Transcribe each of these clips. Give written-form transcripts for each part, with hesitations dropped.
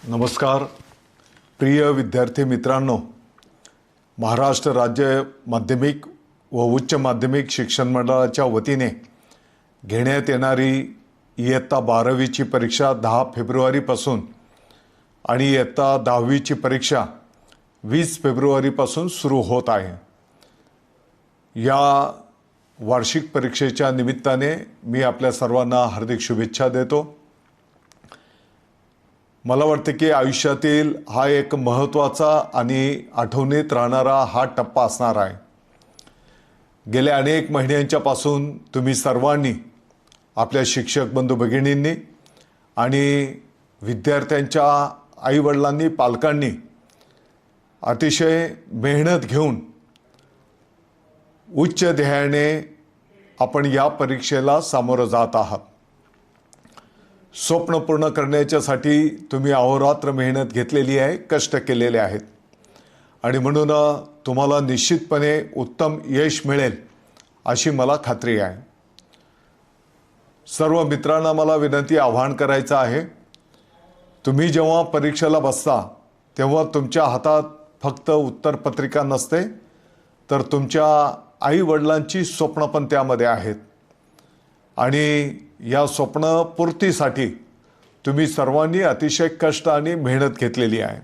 नमस्कार प्रिय विद्यार्थी मित्रांनो, महाराष्ट्र राज्य माध्यमिक व उच्च माध्यमिक शिक्षण मंडळाच्या वतीने घेण्यात येणारी इयत्ता 12वीची परीक्षा 10 फेब्रुवारीपासून आणि इयत्ता 10वीची परीक्षा 20 फेब्रुवारीपासून सुरू होत आहे। या वार्षिक परीक्षेच्या निमित्ताने मी आपल्या सर्वांना हार्दिक शुभेच्छा देतो। मला वाटते की आयुष्यातील हा एक महत्त्वाचा आणि आठवणीत राहणारा हा टप्पा असणार आहे। गेल्या अनेक महिन्यांच्यापासून तुम्ही सर्वांनी आपल्या शिक्षक बंधू भगिनींनी आणि विद्यार्थ्यांच्या आईवडिलांनी पालकांनी अतिशय मेहनत घेऊन उच्च ध्येयाने आपण या परीक्षेला सामोरं जात आहात। स्वप्न पूर्ण करण्याच्यासाठी तुम्ही अहोरात्र मेहनत घेतलेली आहे, कष्ट केलेले आहेत आणि म्हणून तुम्हाला निश्चितपणे उत्तम यश मिळेल अशी मला खात्री आहे। सर्व मित्रांना मला विनंती आवाहन करायचं आहे, तुम्ही जेव्हा परीक्षेला बसता तेव्हा तुमच्या हातात फक्त उत्तरपत्रिका नसते, तर तुमच्या आई वडिलांची स्वप्न पण त्यामध्ये आहेत आणि या स्वप्नपूर्तीसाठी तुम्ही सर्वांनी अतिशय कष्ट आणि मेहनत घेतलेली आहे।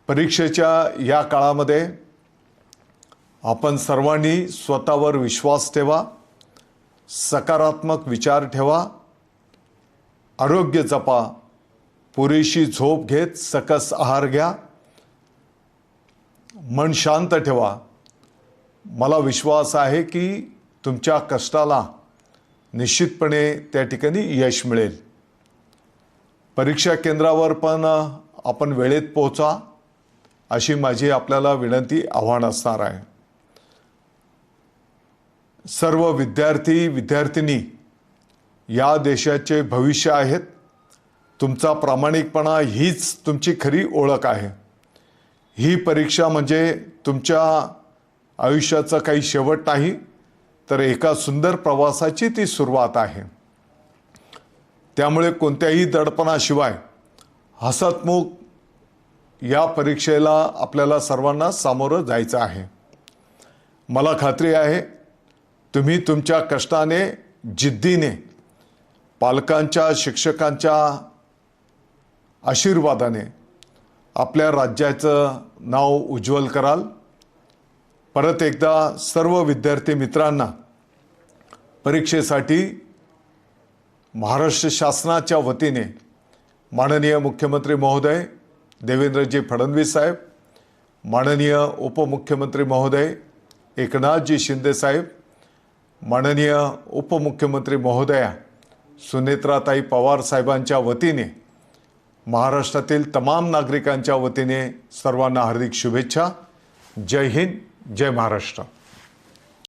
परीक्षेच्या या काळामध्ये आपण सर्वांनी स्वतःवर विश्वास ठेवा, सकारात्मक विचार ठेवा, आरोग्य जपा, पुरेशी झोप घेत सकस आहार घ्या, मन शांत ठेवा। मला विश्वास आहे की तुमच्या कष्टाला निश्चितपणे त्या ठिकाणी यश मिळेल। परीक्षा केंद्रावर पण आपण वेळेत पोहोचा अशी माझी आपल्याला विनंती आव्हान असणार आहे। सर्व विद्यार्थी विद्यार्थिनी या देशाचे भविष्य आहेत। तुमचा प्रामाणिकपणा हीच तुमची खरी ओळख आहे। ही परीक्षा म्हणजे तुमच्या आयुष्याचा काही शेवट नाही, तर एका सुंदर प्रवासाची ती सुरुवात आहे। त्यामुळे कोणत्याही दडपणाशिवाय हसतमुख या परीक्षेला आपल्याला सर्वांना सामोरं जायचं आहे। मला खात्री आहे तुम्ही तुमच्या कष्टाने, जिद्दीने, पालकांच्या, शिक्षकांच्या आशीर्वादाने आपल्या राज्याचं नाव उज्ज्वल कराल। परत एकदा सर्व विद्यार्थी मित्रांना परीक्षेसाठी महाराष्ट्र शासनाच्या वतीने माननीय मुख्यमंत्री महोदय देवेंद्रजी फडणवीस साहेब, माननीय उपमुख्यमंत्री महोदय एकनाथजी शिंदे साहेब, माननीय उपमुख्यमंत्री महोदया सुनेत्राताई पवार साहेबांच्या वतीने, महाराष्ट्रातील तमाम नागरिकांच्या वतीने सर्वांना हार्दिक शुभेच्छा। जय हिंद, जय महाराष्ट्र।